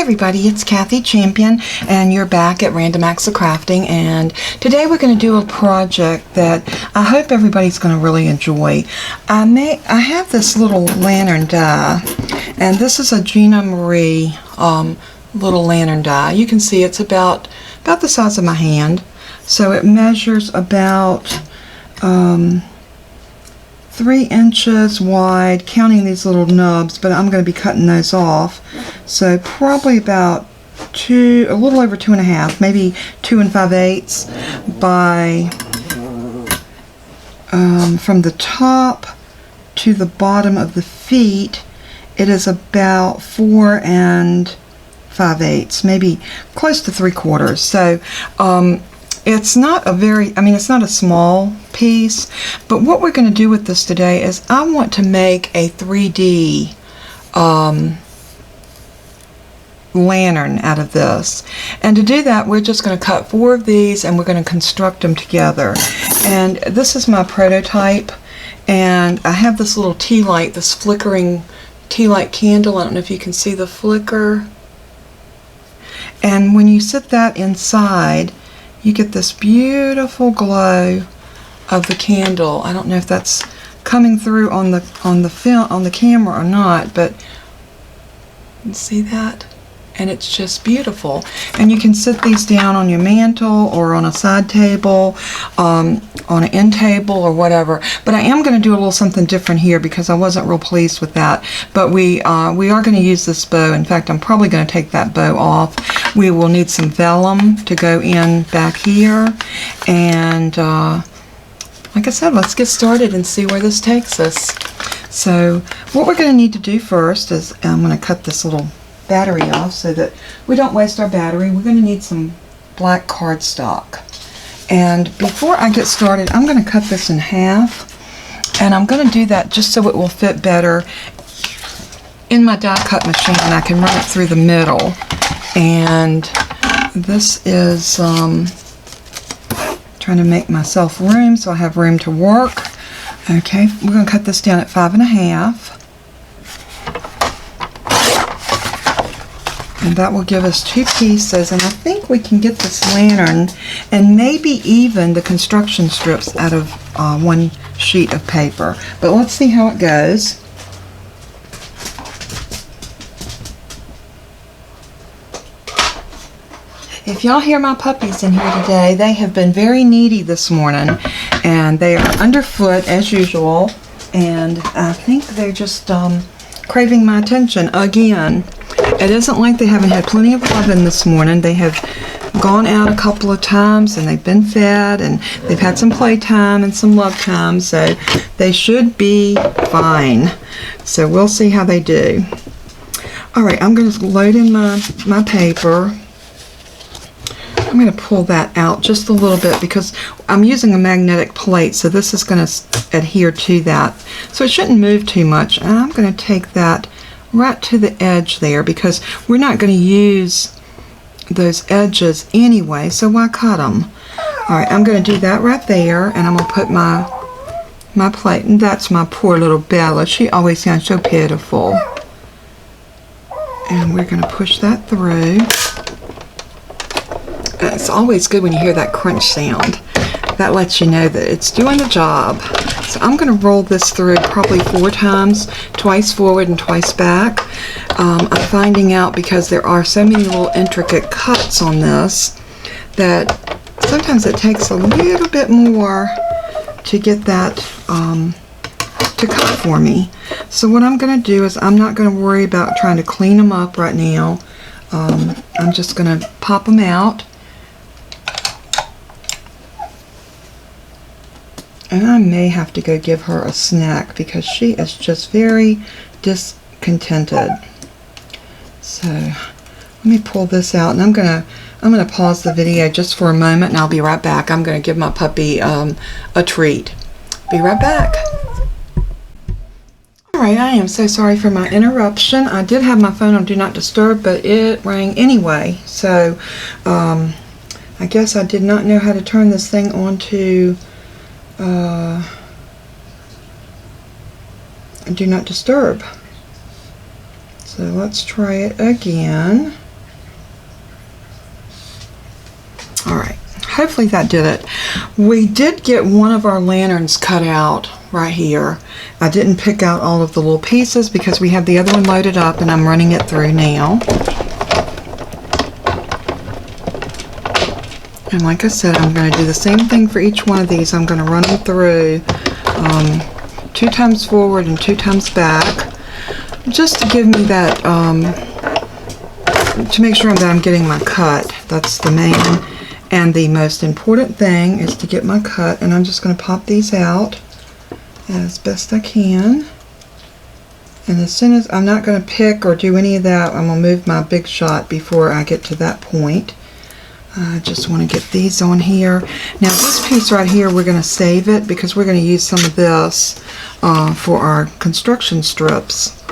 everybody, it's Kathy Champion and you're back at Random Acts of Crafting, and today we're going to do a project that I hope everybody's going to really enjoy. I have this little lantern die, and this is a Gina Marie little lantern die. You can see it's about the size of my hand, so it measures about 3 inches wide, counting these little nubs, but I'm going to be cutting those off. So probably about a little over 2.5, maybe 2 5/8 by from the top to the bottom of the feet. It is about 4 5/8, maybe close to 3/4. So it's not a it's not a small piece, but what we're going to do with this today is I want to make a 3D lantern out of this. And to do that, we're just going to cut 4 of these and we're going to construct them together. And this is my prototype, and I have this little tea light, this flickering tea light candle. I don't know if you can see the flicker. And when you set that inside, you get this beautiful glow of the candle. I don't know if that's coming through on the film, on the camera or not, but you see that? And it's just beautiful. And you can sit these down on your mantle or on a side table, on an end table or whatever. But I am going to do a little something different here because I wasn't real pleased with that. But we are going to use this bow. In fact, I'm probably going to take that bow off. We will need some vellum to go in back here. And like I said, let's get started and see where this takes us. So what we're going to need to do first is I'm going to cut this little battery off so that we don't waste our battery. We're going to need some black cardstock. And before I get started, I'm going to cut this in half, and I'm going to do that just so it will fit better in my die cut machine and I can run it through the middle. And this is trying to make myself room so I have room to work. Okay, we're going to cut this down at 5 1/2. And that will give us 2 pieces, and I think we can get this lantern and maybe even the construction strips out of 1 sheet of paper. But let's see how it goes. If y'all hear my puppies in here today, they have been very needy this morning, and they are underfoot as usual, and I think they're just craving my attention again. It isn't like they haven't had plenty of loving this morning. They have gone out a couple of times and they've been fed and they've had some playtime and some love time, so they should be fine. So we'll see how they do. Alright, I'm going to load in my paper. I'm going to pull that out just a little bit because I'm using a magnetic plate, so this is going to adhere to that. So it shouldn't move too much. And I'm going to take that right to the edge there because we're not going to use those edges anyway, so why cut them? Alright, I'm going to do that right there, and I'm going to put my plate, and that's my poor little Bella. She always sounds so pitiful. And we're going to push that through. It's always good when you hear that crunch sound. That lets you know that it's doing the job. So I'm going to roll this through probably 4 times, twice forward and twice back. I'm finding out, because there are so many little intricate cuts on this, that sometimes it takes a little bit more to get that to cut for me. So what I'm going to do is I'm not going to worry about trying to clean them up right now. I'm just going to pop them out. And I may have to go give her a snack because she is just very discontented. So let me pull this out, and I'm gonna pause the video just for a moment, and I'll be right back. I'm gonna give my puppy a treat. Be right back. Alright, I am so sorry for my interruption. I did have my phone on Do Not Disturb, but it rang anyway. So I guess I did not know how to turn this thing on to Do Not Disturb. So let's try it again. hopefully that did it. We did get one of our lanterns cut out right here. I didn't pick out all of the little pieces because we have the other one loaded up and I'm running it through now. And like I said, I'm going to do the same thing for each one of these. I'm going to run them through 2 times forward and 2 times back, just to give me that, to make sure that I'm getting my cut. That's the main and the most important thing, is to get my cut. And I'm just going to pop these out as best I can. And as soon as, I'm not going to pick or do any of that, I'm going to move my big shot before I get to that point. I just want to get these on here. Now this piece right here, we're going to save it because we're going to use some of this for our construction strips.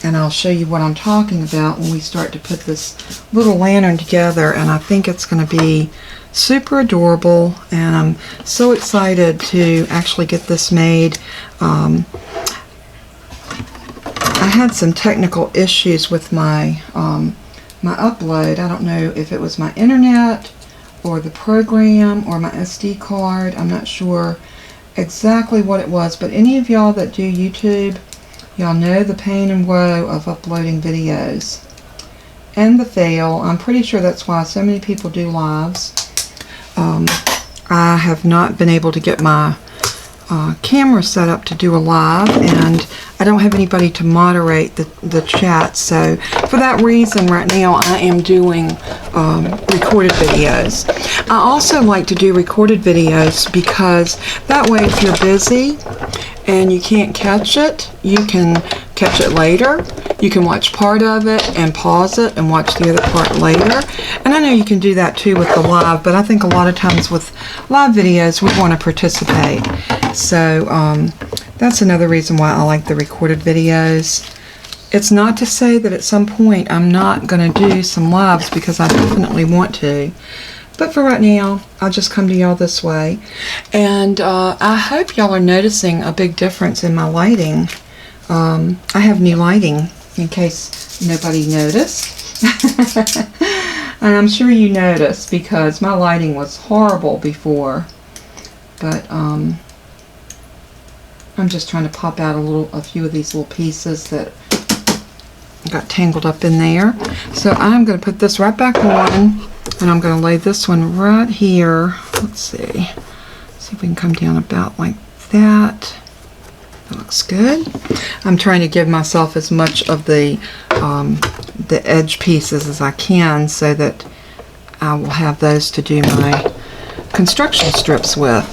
And I'll show you what I'm talking about when we start to put this little lantern together. And I think it's going to be super adorable. And I'm so excited to actually get this made. I had some technical issues with my my upload. I don't know if it was my internet or the program or my SD card. I'm not sure exactly what it was, but any of y'all that do YouTube, y'all know the pain and woe of uploading videos and the fail. I'm pretty sure that's why so many people do lives. I have not been able to get my camera set up to do a live, and I don't have anybody to moderate the chat, so for that reason right now I am doing recorded videos. I also like to do recorded videos because that way if you're busy and you can't catch it, you can catch it later. You can watch part of it and pause it and watch the other part later. And I know you can do that too with the live, but I think a lot of times with live videos we want to participate. So that's another reason why I like the recorded videos. It's not to say that at some point I'm not going to do some lives, because I definitely want to. But for right now, I'll just come to y'all this way. And I hope y'all are noticing a big difference in my lighting. I have new lighting, in case nobody noticed. And I'm sure you noticed, because my lighting was horrible before. But I'm just trying to pop out a few of these little pieces that got tangled up in there. So I'm going to put this right back on, and I'm going to lay this one right here. Let's see. See if we can come down about like that. That looks good. I'm trying to give myself as much of the edge pieces as I can, so that I will have those to do my construction strips with.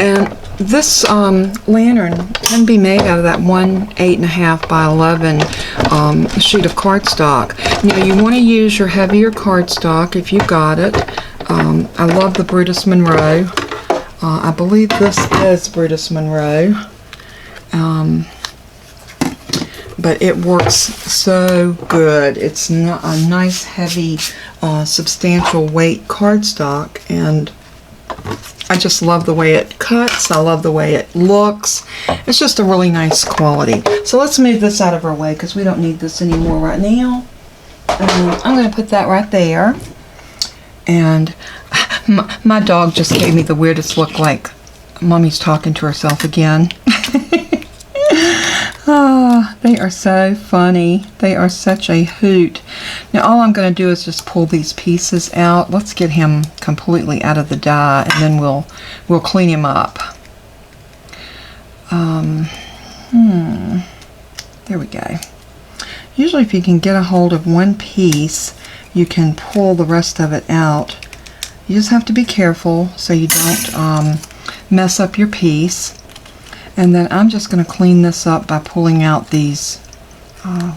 And this lantern can be made out of that 8.5 by 11 sheet of cardstock. Now you want to use your heavier cardstock if you've got it. I love the Brutus Monroe. I believe this is Brutus Monroe. But it works so good. It's not a nice, heavy, substantial weight cardstock, and I just love the way it cuts. I love the way it looks. It's just a really nice quality. So let's move this out of our way, because we don't need this anymore right now. I'm going to put that right there. And my dog just gave me the weirdest look, like Mommy's talking to herself again. Oh, they are so funny. They are such a hoot. Now all I'm going to do is just pull these pieces out. Let's get him completely out of the dye, and then we'll clean him up. There we go. Usually if you can get a hold of one piece, you can pull the rest of it out. You just have to be careful so you don't mess up your piece. And then I'm just going to clean this up by pulling out these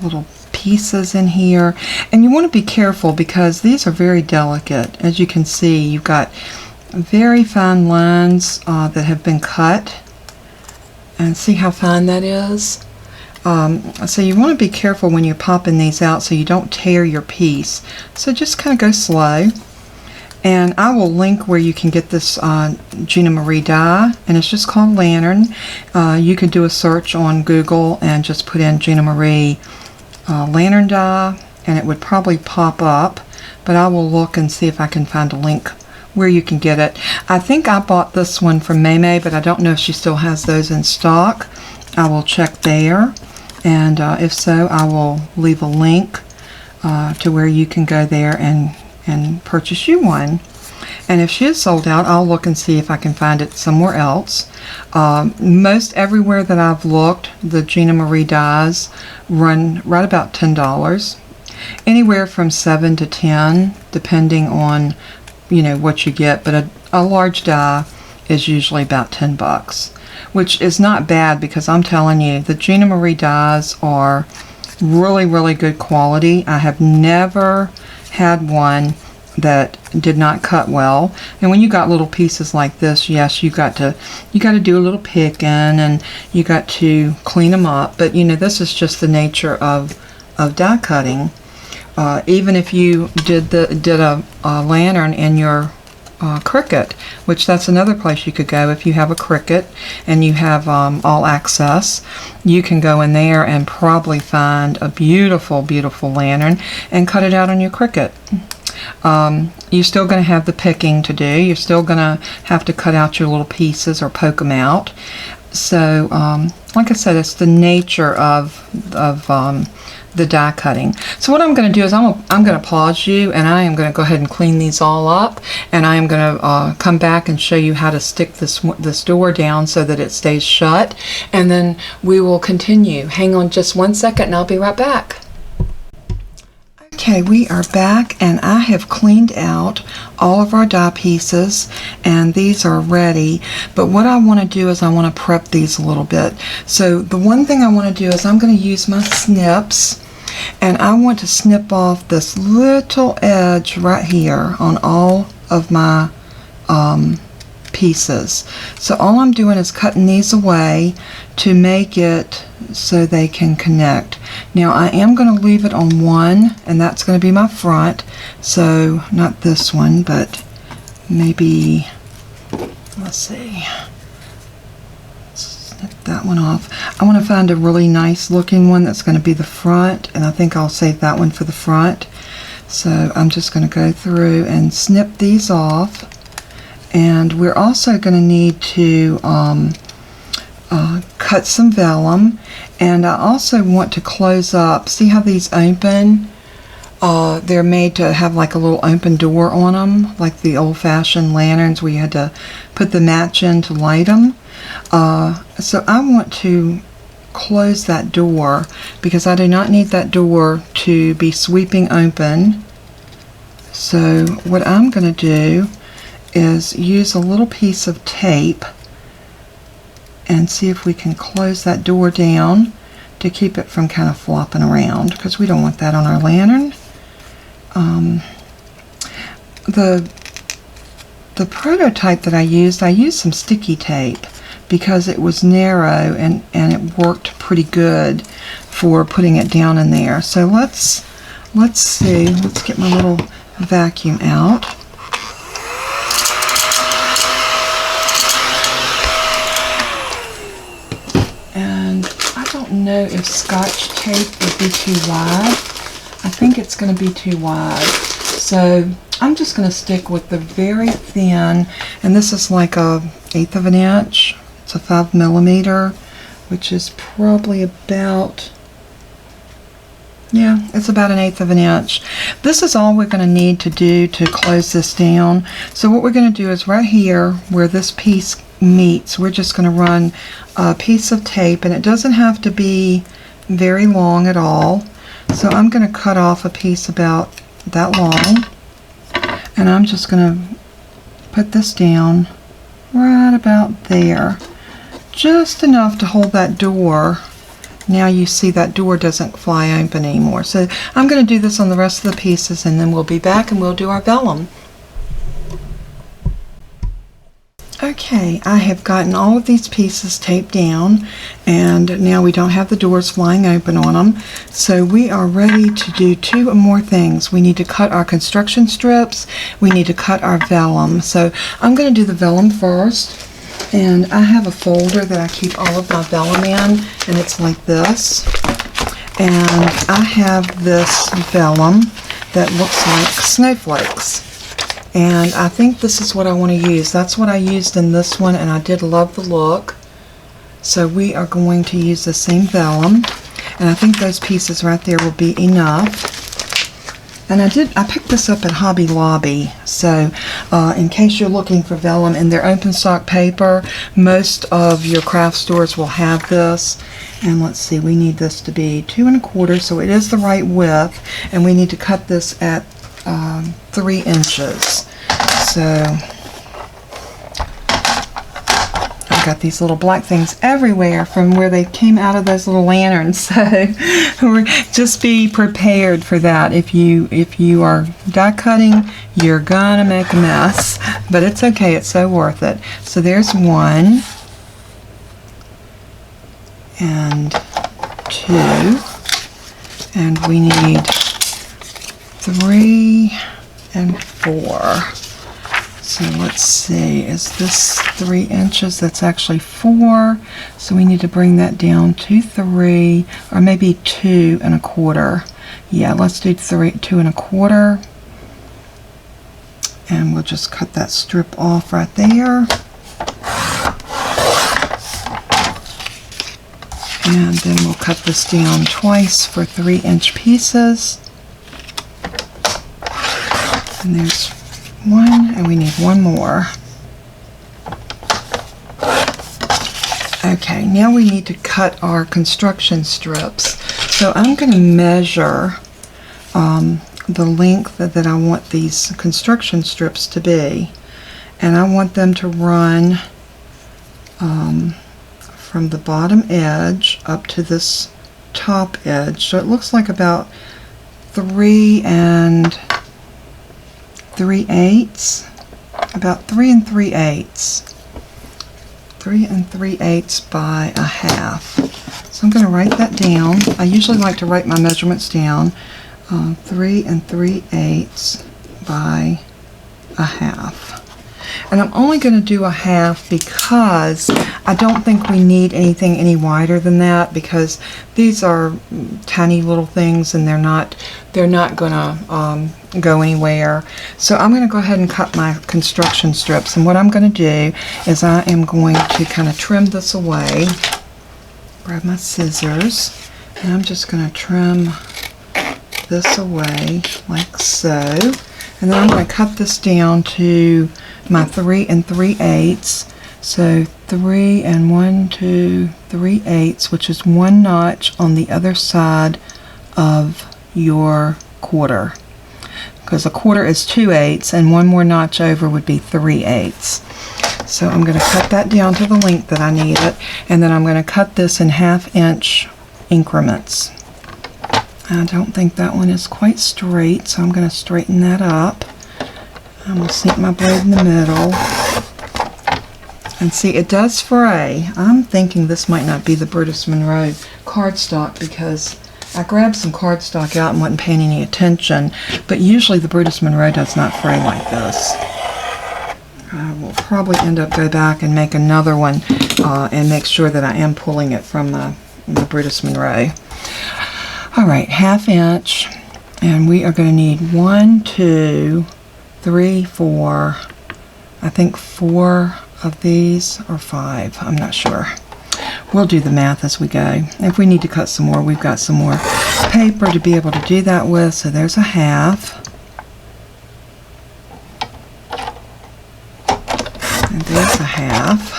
little pieces in here. And you want to be careful, because these are very delicate. As you can see, you've got very fine lines that have been cut. And see how fine that is? So you want to be careful when you're popping these out so you don't tear your piece. So just kind of go slow. And I will link where you can get this Gina Marie dye, and it's just called Lantern. You can do a search on Google and just put in Gina Marie lantern dye, and it would probably pop up, but I will look and see if I can find a link where you can get it. I think I bought this one from May, but I don't know if she still has those in stock. I will check there, and if so, I will leave a link to where you can go there and purchase you one. And if she is sold out, I'll look and see if I can find it somewhere else. Most everywhere that I've looked, the Gina Marie dies run right about $10. Anywhere from 7 to 10, depending on, you know, what you get. But a large die is usually about 10 bucks, which is not bad, because I'm telling you, the Gina Marie dies are really, really good quality. I have never had one that did not cut well. And when you got little pieces like this, yes, you got to do a little picking, and you got to clean them up. But you know, this is just the nature of die cutting. Even if you did a lantern in your Cricut, which that's another place you could go. If you have a Cricut and you have all access, you can go in there and probably find a beautiful, beautiful lantern and cut it out on your Cricut. You're still going to have the picking to do. You're still going to have to cut out your little pieces or poke them out. So, like I said, it's the nature of the die cutting. So what I'm going to do is I'm going to pause you, and I am going to go ahead and clean these all up, and I am going to come back and show you how to stick this door down so that it stays shut, and then we will continue. Hang on just 1 second and I'll be right back. Okay, we are back, and I have cleaned out all of our die pieces, and these are ready. But what I want to do is I want to prep these a little bit. So the one thing I want to do is I'm going to use my snips, and I want to snip off this little edge right here on all of my pieces. So all I'm doing is cutting these away to make it so they can connect. Now I am going to leave it on one, and that's going to be my front. So not this one, but maybe, let's see, snip that one off. I want to find a really nice looking one that's going to be the front, and I think I'll save that one for the front. So I'm just going to go through and snip these off. And we're also going to need to cut some vellum, and I also want to close up. See how these open? They're made to have like a little open door on them, like the old-fashioned lanterns where you had to put the match in to light them. So I want to close that door, because I do not need that door to be sweeping open. So what I'm going to do is use a little piece of tape and see if we can close that door down to keep it from kind of flopping around, because we don't want that on our lantern. The prototype that I used some sticky tape because it was narrow and it worked pretty good for putting it down in there. So let's see, let's get my little vacuum out. I don't know if Scotch tape would be too wide. I think it's going to be too wide. So I'm just going to stick with the very thin, and this is like a 1/8 of an inch. It's a 5mm, which is probably about, yeah, it's about 1/8 of an inch. This is all we're going to need to do to close this down. So what we're going to do is right here where this piece meets, we're just going to run a piece of tape, and it doesn't have to be very long at all. So I'm going to cut off a piece about that long, and I'm just going to put this down right about there, just enough to hold that door. Now you see that door doesn't fly open anymore. So I'm going to do this on the rest of the pieces, and then we'll be back and we'll do our vellum. Okay, I have gotten all of these pieces taped down, and now we don't have the doors flying open on them. So we are ready to do two more things. We need to cut our construction strips. We need to cut our vellum. So I'm going to do the vellum first, and I have a folder that I keep all of my vellum in, and it's like this. And I have this vellum that looks like snowflakes. And I think this is what I want to use. That's what I used in this one, and I did love the look. So we are going to use the same vellum, and I think those pieces right there will be enough. And I picked this up at Hobby Lobby, so in case you're looking for vellum in their open stock paper, most of your craft stores will have this. And let's see, we need this to be 2 1/4, so it is the right width, and we need to cut this at 3 inches. So I've got these little black things everywhere from where they came out of those little lanterns. So just be prepared for that. If you are die cutting, you're gonna make a mess, but it's okay. It's so worth it. So there's 1 and 2, and we need 3 and 4. So let's see, is this 3 inches? That's actually 4. So we need to bring that down to 3, or maybe 2 1/4. Yeah, let's do 2 1/4. And we'll just cut that strip off right there. And then we'll cut this down twice for 3-inch pieces. And there's 1, and we need 1 more. Okay, now we need to cut our construction strips. So I'm going to measure the length that I want these construction strips to be. And I want them to run from the bottom edge up to this top edge. So it looks like about 3 3/8, about 3 3/8, 3 3/8 by 1/2. So I'm going to write that down. I usually like to write my measurements down. 3 3/8 by 1/2. And I'm only going to do 1/2 because I don't think we need anything any wider than that, because these are tiny little things and they're not going to go anywhere. So I'm going to go ahead and cut my construction strips, and what I'm going to do is I am going to kind of trim this away. Grab my scissors, and I'm just going to trim this away like so, and then I'm going to cut this down to my 3 3/8. So 3 and 1 2 3/8, which is 1 notch on the other side of your quarter, because a quarter is 2/8, and 1 more notch over would be 3/8. So I'm going to cut that down to the length that I need it, and then I'm going to cut this in 1/2 inch increments. I don't think that one is quite straight, so I'm going to straighten that up. I'm going to sink my blade in the middle. And see, it does fray. I'm thinking this might not be the Brutus Monroe cardstock, because I grabbed some cardstock out and wasn't paying any attention, but usually the Brutus Monroe does not fray like this. I will probably end up go back and make another one and make sure that I am pulling it from the Brutus Monroe. Alright, 1/2 inch, and we are going to need 1 2 3 4, I think 4 of these, or 5, I'm not sure. We'll do the math as we go. If we need to cut some more, we've got some more paper to be able to do that with. So there's 1/2. And there's 1/2.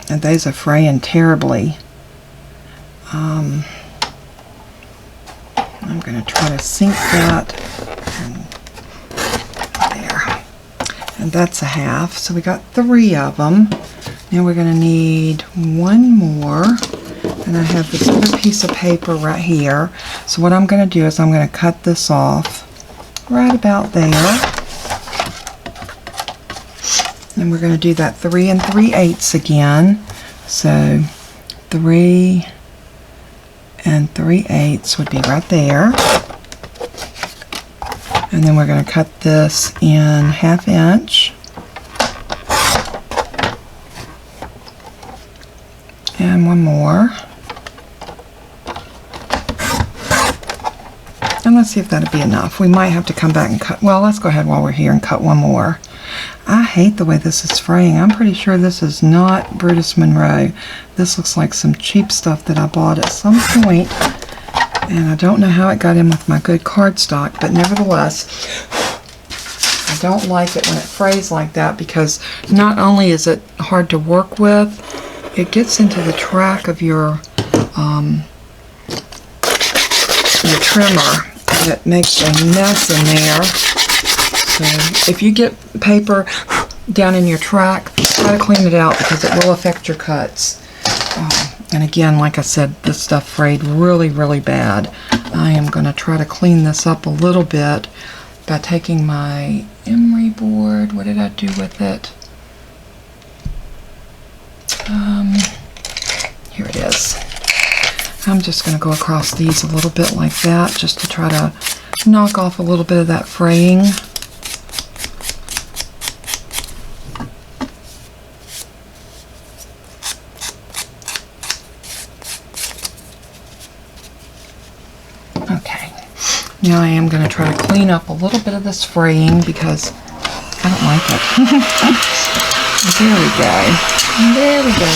And those are fraying terribly. I'm going to try to sink that. There. And that's 1/2. So we got 3 of them. Now we're going to need 1 more. And I have this other piece of paper right here. So what I'm going to do is I'm going to cut this off right about there. And we're going to do that 3 3/8 again. So 3 3/8 would be right there. And then we're going to cut this in 1/2 inch. And 1 more. And let's see if that'll be enough. We might have to come back and cut. Well, let's go ahead while we're here and cut one more. I hate the way this is fraying. I'm pretty sure this is not Brutus Monroe. This looks like some cheap stuff that I bought at some point, and I don't know how it got in with my good cardstock, but nevertheless, I don't like it when it frays like that, because not only is it hard to work with, it gets into the track of your trimmer, and it makes a mess in there. So if you get paper down in your track, try to clean it out, because it will affect your cuts. And again, like I said, this stuff frayed really, really bad. I am going to try to clean this up a little bit by taking my emery board. What did I do with it? Here it is. I'm just going to go across these a little bit like that, just to try to knock off a little bit of that fraying. Okay, now I am going to try to clean up a little bit of this fraying, because I don't like it. There we go. There we go.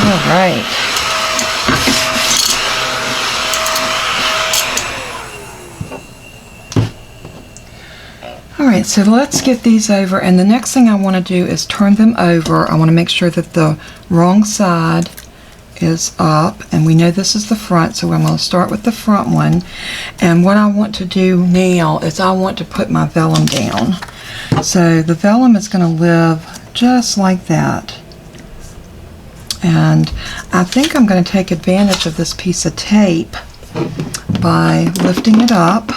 All right. All right, so let's get these over, and the next thing I want to do is turn them over. I want to make sure that the wrong side is up, and we know this is the front, so I'm going to start with the front one. And what I want to do now is I want to put my vellum down. So the vellum is going to live just like that, and I think I'm going to take advantage of this piece of tape by lifting it up.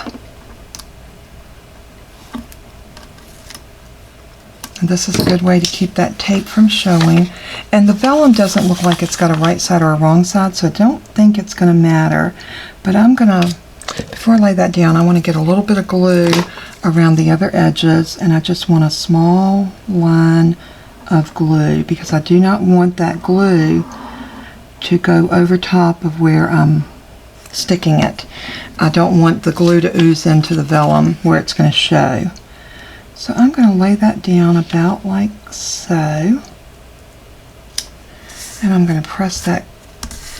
And this is a good way to keep that tape from showing. And the vellum doesn't look like it's got a right side or a wrong side, so I don't think it's going to matter. But I'm going to, before I lay that down, I want to get a little bit of glue around the other edges, and I just want a small line of glue, because I do not want that glue to go over top of where I'm sticking it. I don't want the glue to ooze into the vellum where it's going to show. So I'm going to lay that down about like so, and I'm going to press that.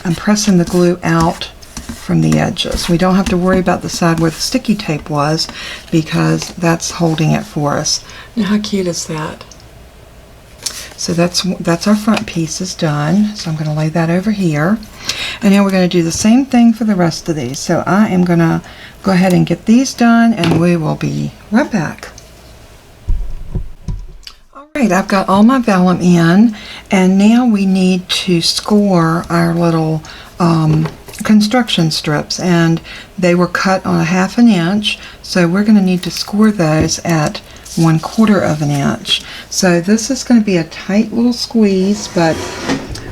I'm pressing the glue out from the edges. We don't have to worry about the side where the sticky tape was, because that's holding it for us. Now how cute is that? So that's our front piece is done. So I'm going to lay that over here, and now we're going to do the same thing for the rest of these. So I am going to go ahead and get these done, and we will be right back. Alright, I've got all my vellum in, and now we need to score our little construction strips, and they were cut on a 1/2 inch, so we're going to need to score those at 1/4 of an inch. So this is going to be a tight little squeeze, but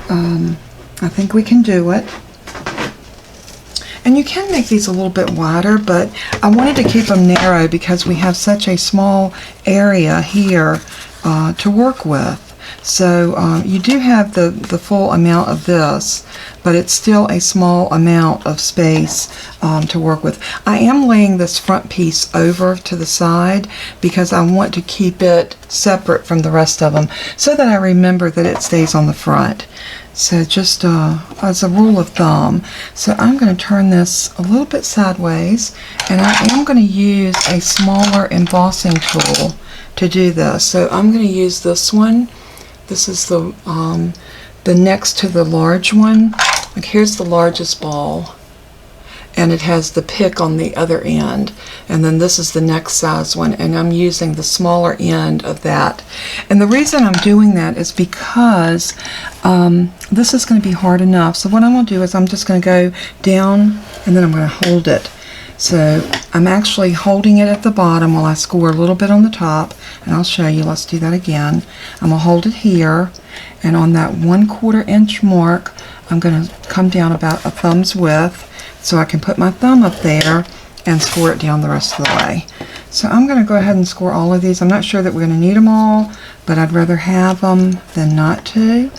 I think we can do it. And you can make these a little bit wider, but I wanted to keep them narrow because we have such a small area here to work with. So you do have the full amount of this, but it's still a small amount of space to work with. I am laying this front piece over to the side because I want to keep it separate from the rest of them so that I remember that it stays on the front. So just as a rule of thumb. So I'm going to turn this a little bit sideways, and I am going to use a smaller embossing tool to do this. So I'm going to use this one. This is the next to the large one. Like, here's the largest ball, and it has the pick on the other end, and then this is the next size one, and I'm using the smaller end of that. And the reason I'm doing that is because this is going to be hard enough. So what I'm going to do is I'm just going to go down, and then I'm going to hold it. So I'm actually holding it at the bottom while I score a little bit on the top, and I'll show you. Let's do that again. I'm going to hold it here, and on that 1/4 inch mark, I'm going to come down about a thumb's width so I can put my thumb up there and score it down the rest of the way. So I'm going to go ahead and score all of these. I'm not sure that we're going to need them all, but I'd rather have them than not to.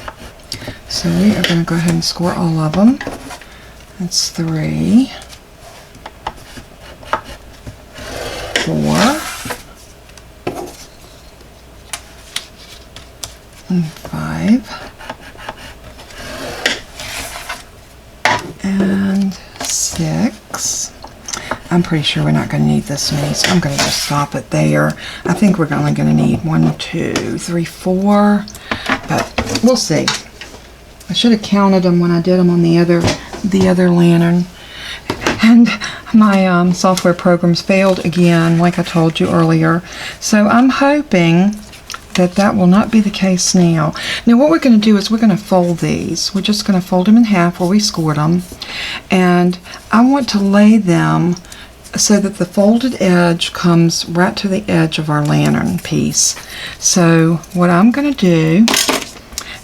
So we are going to go ahead and score all of them. That's 3. 4 and 5 and 6. I'm pretty sure we're not going to need this many, so I'm going to just stop it there. I think we're only going to need 1, 2, 3, 4, but we'll see. I should have counted them when I did them on the other lantern. And my software programs failed again, like I told you earlier. So I'm hoping that that will not be the case now. Now what we're going to do is we're going to fold these. We're just going to fold them in half where we scored them. And I want to lay them so that the folded edge comes right to the edge of our lantern piece. So what I'm going to do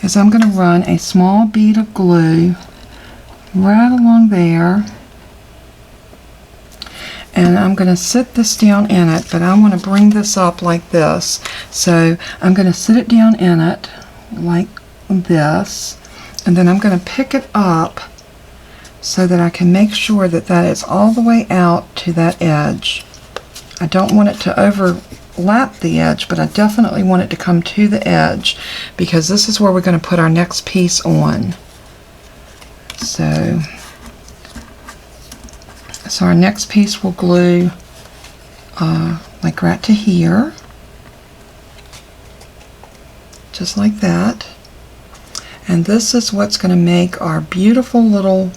is I'm going to run a small bead of glue right along there. And I'm going to sit this down in it, but I want to bring this up like this. So I'm going to sit it down in it like this, and then I'm going to pick it up so that I can make sure that that is all the way out to that edge. I don't want it to overlap the edge, but I definitely want it to come to the edge because this is where we're going to put our next piece on. So our next piece will glue like right to here, just like that. And this is what's going to make our beautiful little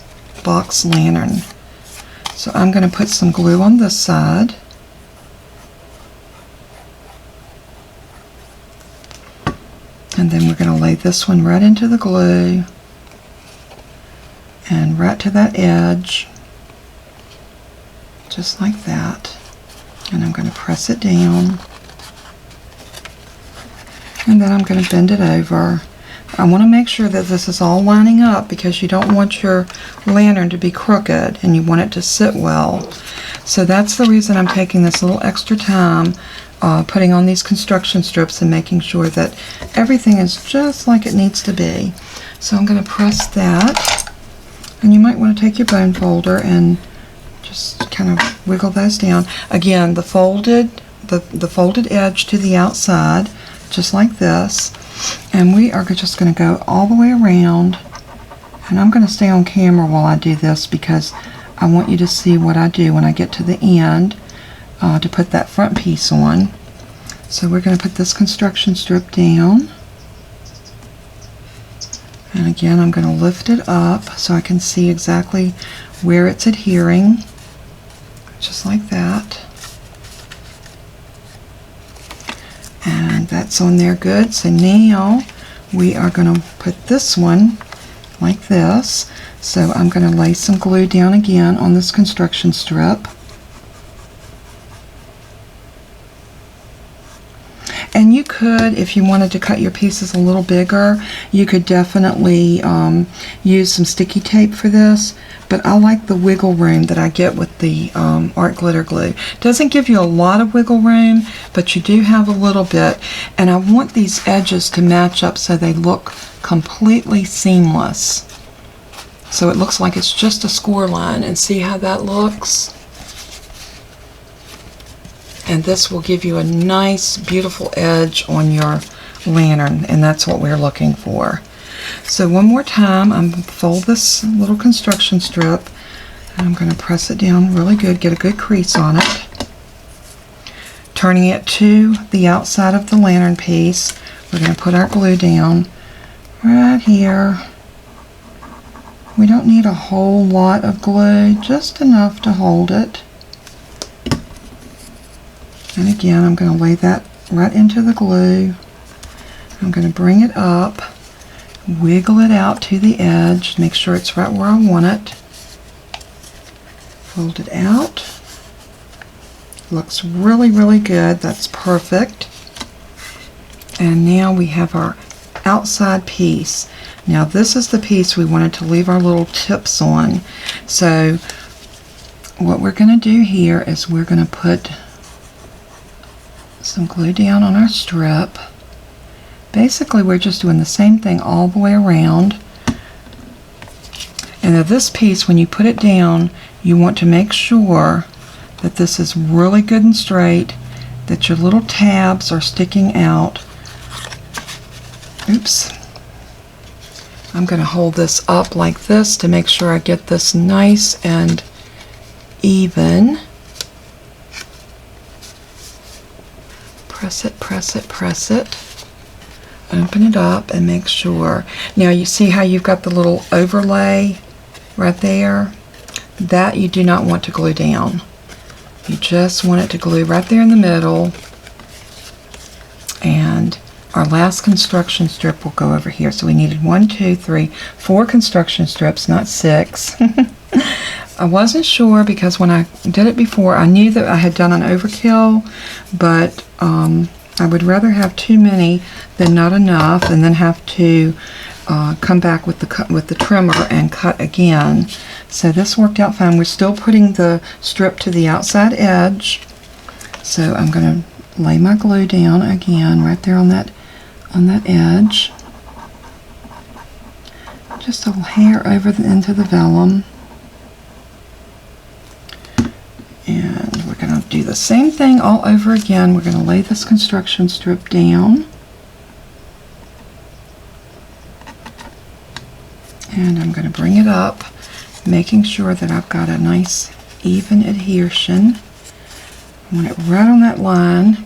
box lantern. So I'm going to put some glue on this side. And then we're going to lay this one right into the glue and right to that edge. Just like that. And I'm going to press it down. And then I'm going to bend it over. I want to make sure that this is all lining up because you don't want your lantern to be crooked and you want it to sit well. So that's the reason I'm taking this little extra time putting on these construction strips and making sure that everything is just like it needs to be. So I'm going to press that. And you might want to take your bone folder and just kind of wiggle those down. Again, the folded edge to the outside, just like this. And we are just going to go all the way around. And I'm going to stay on camera while I do this because I want you to see what I do when I get to the end to put that front piece on. So we're going to put this construction strip down. And again, I'm going to lift it up so I can see exactly where it's adhering. Just like that. And that's on there good. So now we are going to put this one like this. So I'm going to lay some glue down again on this construction strip. And you could, if you wanted to cut your pieces a little bigger, you could definitely use some sticky tape for this. But I like the wiggle room that I get with the art glitter glue. It doesn't give you a lot of wiggle room, but you do have a little bit. And I want these edges to match up so they look completely seamless. So it looks like it's just a score line. And see how that looks? And this will give you a nice, beautiful edge on your lantern, and that's what we're looking for. So one more time, I'm going to fold this little construction strip, and I'm going to press it down really good, get a good crease on it. Turning it to the outside of the lantern piece, we're going to put our glue down right here. We don't need a whole lot of glue, just enough to hold it. And again, I'm going to lay that right into the glue. I'm going to bring it up, wiggle it out to the edge, make sure it's right where I want it. Fold it out. Looks really, really good. That's perfect. And now we have our outside piece. Now this is the piece we wanted to leave our little tips on. So what we're going to do here is we're going to put some glue down on our strip. Basically, we're just doing the same thing all the way around. And now this piece, when you put it down, you want to make sure that this is really good and straight, that your little tabs are sticking out. Oops. I'm going to hold this up like this to make sure I get this nice and even. Press it, press it, press it. Open it up and make sure. Now you see how you've got the little overlay right there? That you do not want to glue down. You just want it to glue right there in the middle. And our last construction strip will go over here. So we needed 1, 2, 3, 4 construction strips, not 6. I wasn't sure because when I did it before, I knew that I had done an overkill, but I would rather have too many than not enough, and then have to come back with the trimmer and cut again. So this worked out fine. We're still putting the strip to the outside edge. So I'm going to lay my glue down again right there on that edge. Just a hair over into the vellum. And we're going to do the same thing all over again. We're going to lay this construction strip down. And I'm going to bring it up, making sure that I've got a nice even adhesion. I want it right on that line.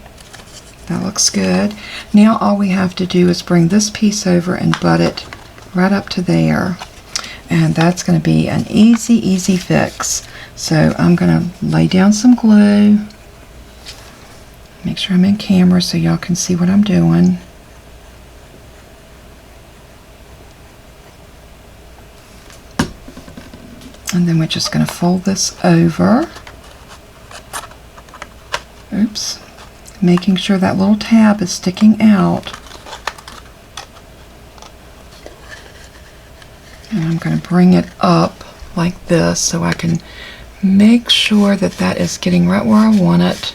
That looks good. Now all we have to do is bring this piece over and butt it right up to there. And that's going to be an easy fix. So I'm going to lay down some glue. Make sure I'm in camera so y'all can see what I'm doing. And then we're just going to fold this over. Oops. Making sure that little tab is sticking out. And I'm going to bring it up like this so I can make sure that that is getting right where I want it.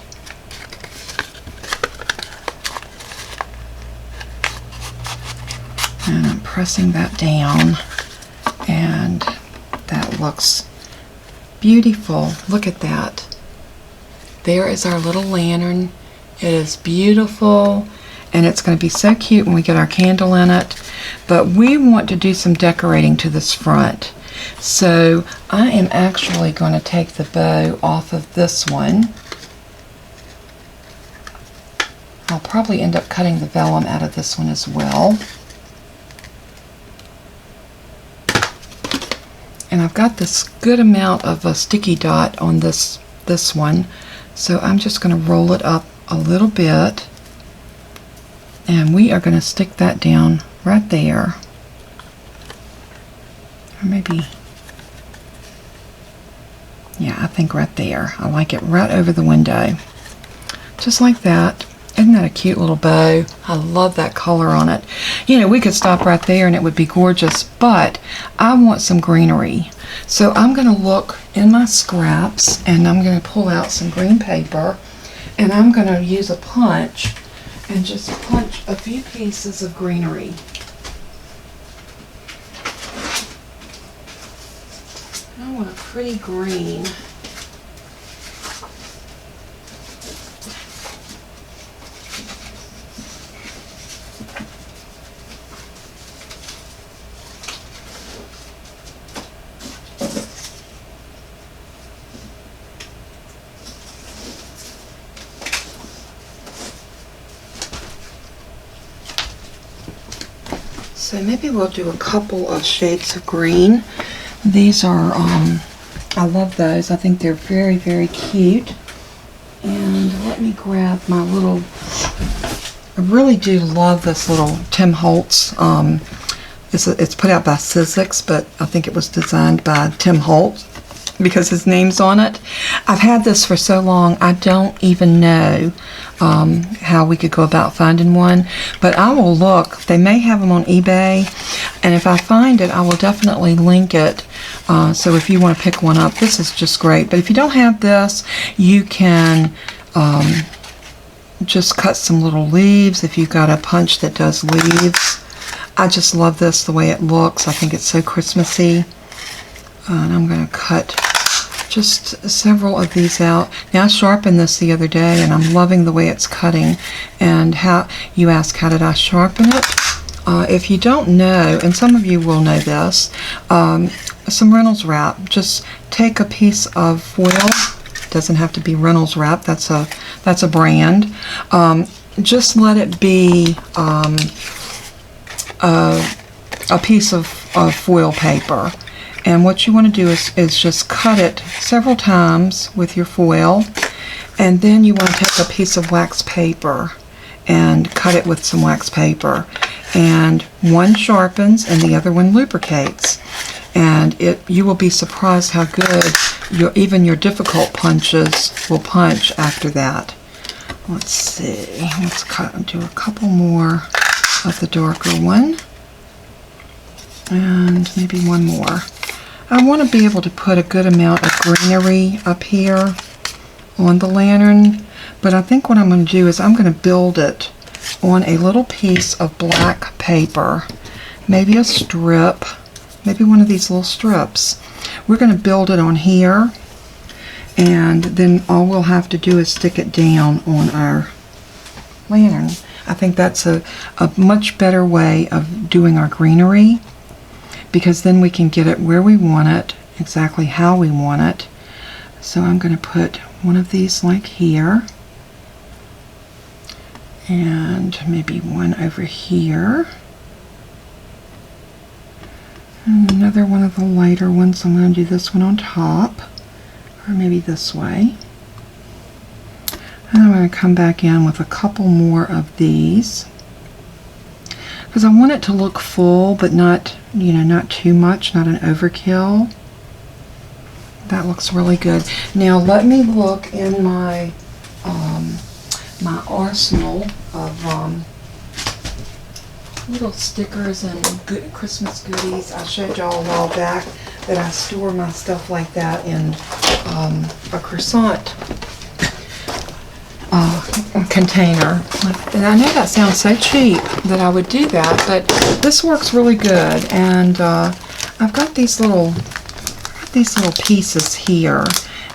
And I'm pressing that down, and that looks beautiful. Look at that. There is our little lantern. It is beautiful, and it's going to be so cute when we get our candle in it. But we want to do some decorating to this front. So I am actually going to take the bow off of this one. I'll probably end up cutting the vellum out of this one as well. And I've got this good amount of a sticky dot on this one. So I'm just going to roll it up a little bit. And we are going to stick that down right there. Or maybe, yeah, I think right there. I like it right over the window. Just like that. Isn't that a cute little bow? I love that color on it. You know, we could stop right there and it would be gorgeous, but I want some greenery. So I'm going to look in my scraps and I'm going to pull out some green paper, and I'm going to use a punch and just punch a few pieces of greenery. I want a pretty green. So maybe we'll do a couple of shades of green. These are, I love those. I think they're very, very cute. And let me grab my little, I really do love this little Tim Holtz. It's put out by Sizzix, but I think it was designed by Tim Holtz because his name's on it. I've had this for so long, I don't even know how we could go about finding one, but I will look. They may have them on eBay, and if I find it, I will definitely link it. So if you want to pick one up, this is just great. But if you don't have this, you can just cut some little leaves if you've got a punch that does leaves. I just love this, the way it looks. I think it's so Christmassy. And I'm going to cut just several of these out. Now I sharpened this the other day and I'm loving the way it's cutting. And how you ask, how did I sharpen it? If you don't know, and some of you will know this, some Reynolds wrap. Just take a piece of foil. Doesn't have to be Reynolds wrap. That's a brand. Just let it be a piece of foil paper. And what you want to do is just cut it several times with your foil, and then you want to take a piece of wax paper and cut it with some wax paper. And one sharpens and the other one lubricates. And you will be surprised how good even your difficult punches will punch after that. Let's see, let's do a couple more of the darker one. And maybe one more. I want to be able to put a good amount of greenery up here on the lantern, but I think what I'm going to do is I'm going to build it on a little piece of black paper, maybe a strip, maybe one of these little strips. We're going to build it on here, and then all we'll have to do is stick it down on our lantern. I think that's a much better way of doing our greenery, because then we can get it where we want it, exactly how we want it. So I'm going to put one of these like here, and maybe one over here, and another one of the lighter ones. I'm going to do this one on top, or maybe this way. And I'm going to come back in with a couple more of these, because I want it to look full, but not, not too much, not an overkill. That looks really good. Now let me look in my my arsenal of little stickers and good Christmas goodies. I showed y'all a while back that I store my stuff like that in a croissant container. And I know that sounds so cheap that I would do that, but this works really good. And I've got these little pieces here,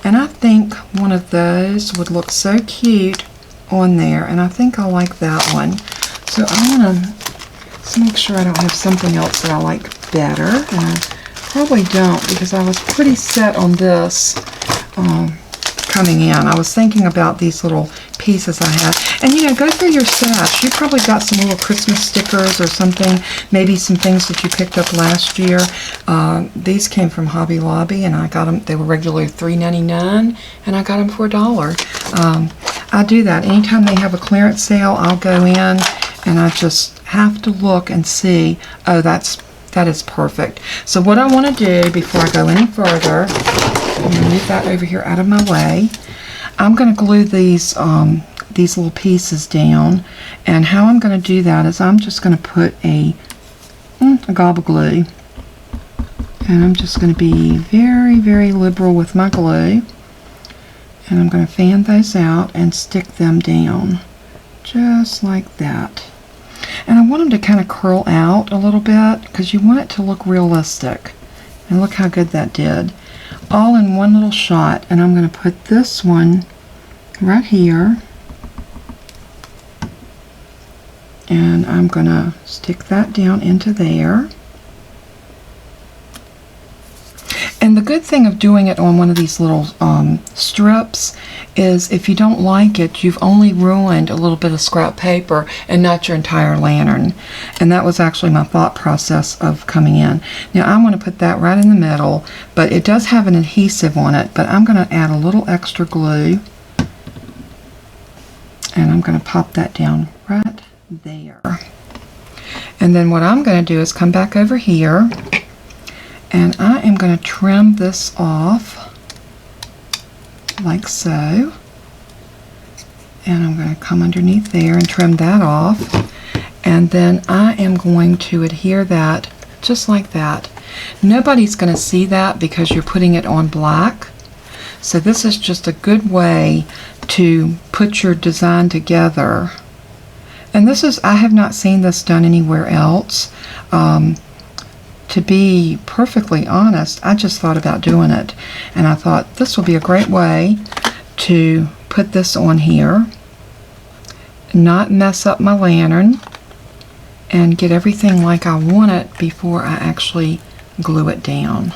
and I think one of those would look so cute on there, and I think I like that one. So I want to make sure I don't have something else that I like better, and I probably don't, because I was pretty set on this coming in. I was thinking about these little pieces I have. And go through your stash. You probably got some little Christmas stickers or something, maybe some things that you picked up last year. These came from Hobby Lobby, and I got them, they were regularly $3.99, and I got them for $1. I do that. Anytime they have a clearance sale, I'll go in and I just have to look and see, oh, that is perfect. So what I want to do before I go any further, I'm going to move that over here out of my way. I'm going to glue these little pieces down, and how I'm going to do that is I'm just going to put a gobble glue, and I'm just going to be very, very liberal with my glue, and I'm going to fan those out and stick them down just like that. And I want them to kind of curl out a little bit, because you want it to look realistic. And look how good that did. All in one little shot. And I'm going to put this one right here. And I'm going to stick that down into there. And the good thing of doing it on one of these little strips is if you don't like it, you've only ruined a little bit of scrap paper and not your entire lantern. And that was actually my thought process of coming in. Now I'm going to put that right in the middle, but it does have an adhesive on it, but I'm going to add a little extra glue, and I'm going to pop that down right there. And then what I'm going to do is come back over here, and I am going to trim this off like so. And I'm going to come underneath there and trim that off. And then I am going to adhere that just like that. Nobody's going to see that because you're putting it on black. So this is just a good way to put your design together. And this is, I have not seen this done anywhere else. to be perfectly honest, I just thought about doing it. And I thought this will be a great way to put this on here, not mess up my lantern, and get everything like I want it before I actually glue it down.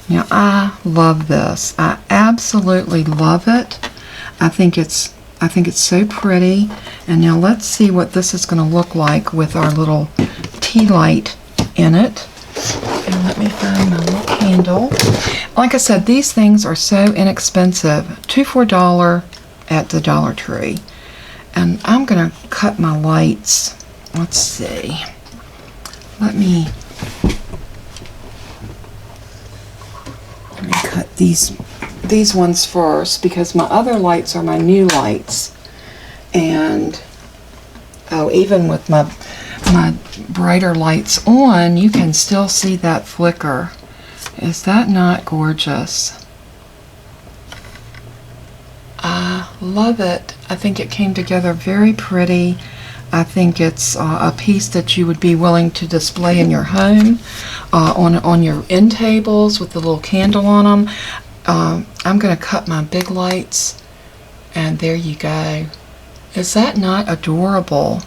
Now, I love this. I absolutely love it. I think it's so pretty. And now let's see what this is going to look like with our little tea light in it. And let me find my little candle. Like I said, these things are so inexpensive. $2 for $1 at the Dollar Tree. And I'm going to cut my lights. Let's see. Let me cut these ones first, because my other lights are my new lights. And even with my brighter lights on, you can still see that flicker. Is that not gorgeous? I love it. I think it came together very pretty. I think it's a piece that you would be willing to display in your home, on your end tables with the little candle on them. I'm going to cut my big lights, and there you go. Is that not adorable?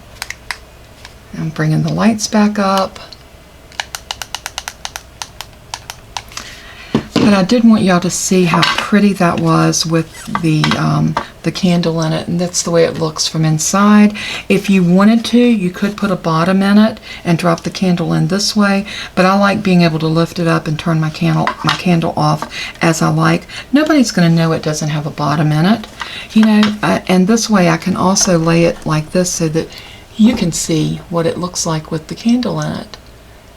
I'm bringing the lights back up. But I did want y'all to see how pretty that was with the candle in it, and that's the way it looks from inside. If you wanted to, you could put a bottom in it and drop the candle in this way, but I like being able to lift it up and turn my candle off as I like. Nobody's going to know it doesn't have a bottom in it, you know. And this way I can also lay it like this so that you can see what it looks like with the candle in it.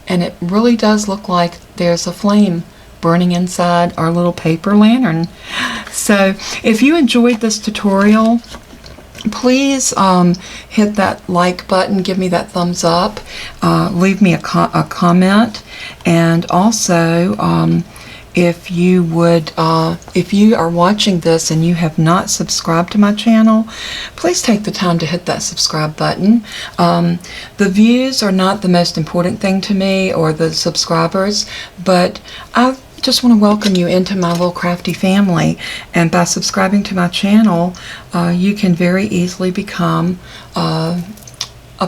And it really does look like there's a flame burning inside our little paper lantern. So if you enjoyed this tutorial, please hit that like button, give me that thumbs up, leave me a comment, and also if you are watching this and you have not subscribed to my channel, please take the time to hit that subscribe button. The views are not the most important thing to me, or the subscribers, but I just want to welcome you into my little crafty family. And by subscribing to my channel, you can very easily become a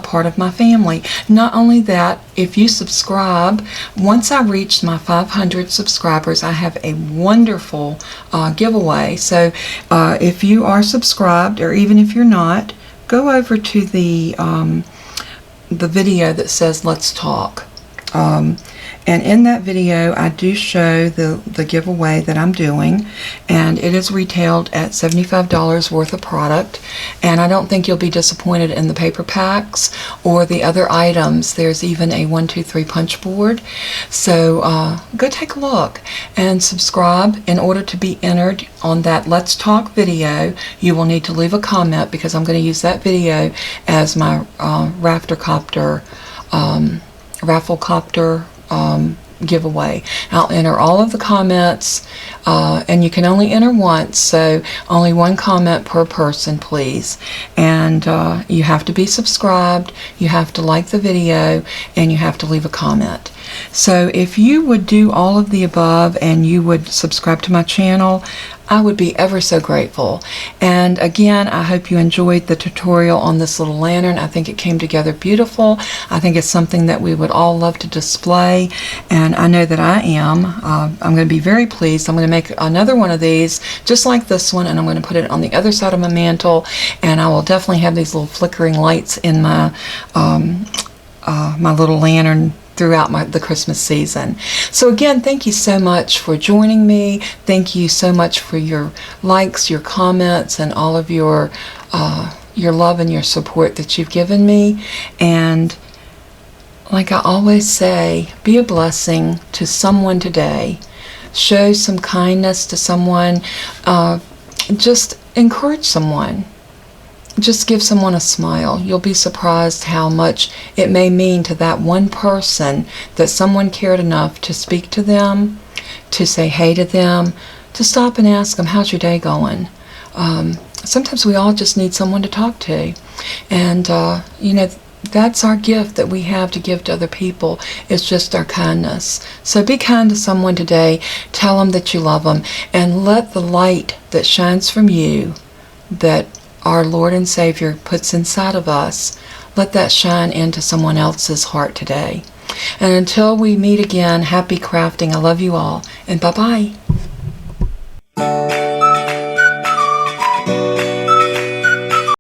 part of my family. Not only that, if you subscribe, once I reach my 500 subscribers, I have a wonderful giveaway. So if you are subscribed, or even if you're not, go over to the video that says Let's Talk. And in that video, I do show the giveaway that I'm doing, and it is retailed at $75 worth of product. And I don't think you'll be disappointed in the paper packs or the other items. There's even a 1, 2, 3 punch board. So go take a look and subscribe. In order to be entered on that Let's Talk video, you will need to leave a comment, because I'm going to use that video as my Rafflecopter giveaway. I'll enter all of the comments, and you can only enter once, so only one comment per person, please. And you have to be subscribed, you have to like the video, and you have to leave a comment. So if you would do all of the above and you would subscribe to my channel, I would be ever so grateful. And again, I hope you enjoyed the tutorial on this little lantern. I think it came together beautiful. I think it's something that we would all love to display, and I know that I am. I'm going to be very pleased. I'm going to make another one of these just like this one, and I'm going to put it on the other side of my mantle, and I will definitely have these little flickering lights in my my little lantern throughout the Christmas season. So again, thank you so much for joining me. Thank you so much for your likes, your comments, and all of your love and your support that you've given me. And like I always say, be a blessing to someone today. Show some kindness to someone. Just encourage someone. Just give someone a smile. You'll be surprised how much it may mean to that one person that someone cared enough to speak to them, to say hey to them, to stop and ask them, how's your day going? Sometimes we all just need someone to talk to. And, you know, that's our gift that we have to give to other people. It's just our kindness. So be kind to someone today. Tell them that you love them, and let the light that shines from you, that our Lord and Savior puts inside of us, let that shine into someone else's heart today. And until we meet again, happy crafting. I love you all, and bye-bye.